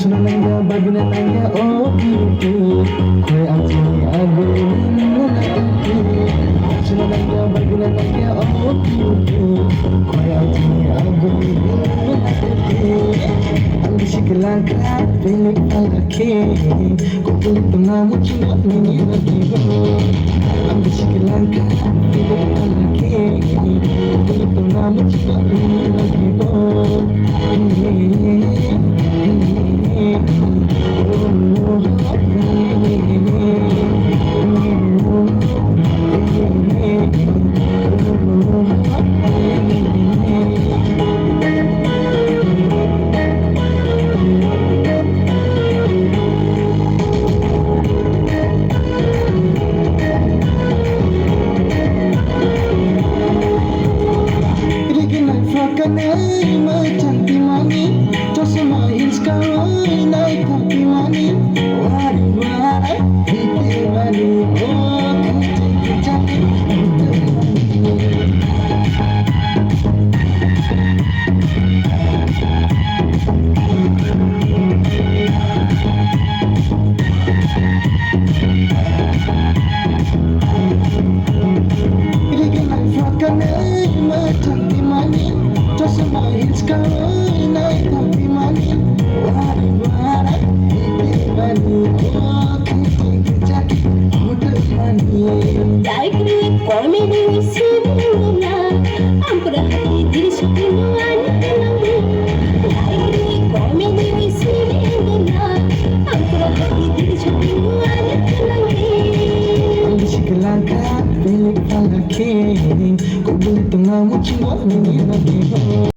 Nanga bagna nanga oh beauty koi aji agu nanga Shuna nanga bagna nanga oh beauty koi aji agu Ang shiklanka pili alake kukulit na muchina nini nagibo Ang shiklanka pili alake kukulit na muchina nini nagibo Cantik mani, cosma hills kawai naik kaki mani, wari wari hiti mani, oh cantik cantik. Cantik mani, cosma hills kawai naik kaki mani, wari wari hiti mani, oh cantik cantik hotel mani. Dagri comedy sinula, ampura diri sukinuan kanami. Dagri comedy sinula, ampura diri sukinuan kanami. Ang shiklanka pili alake kukulit na muchina nini nagibo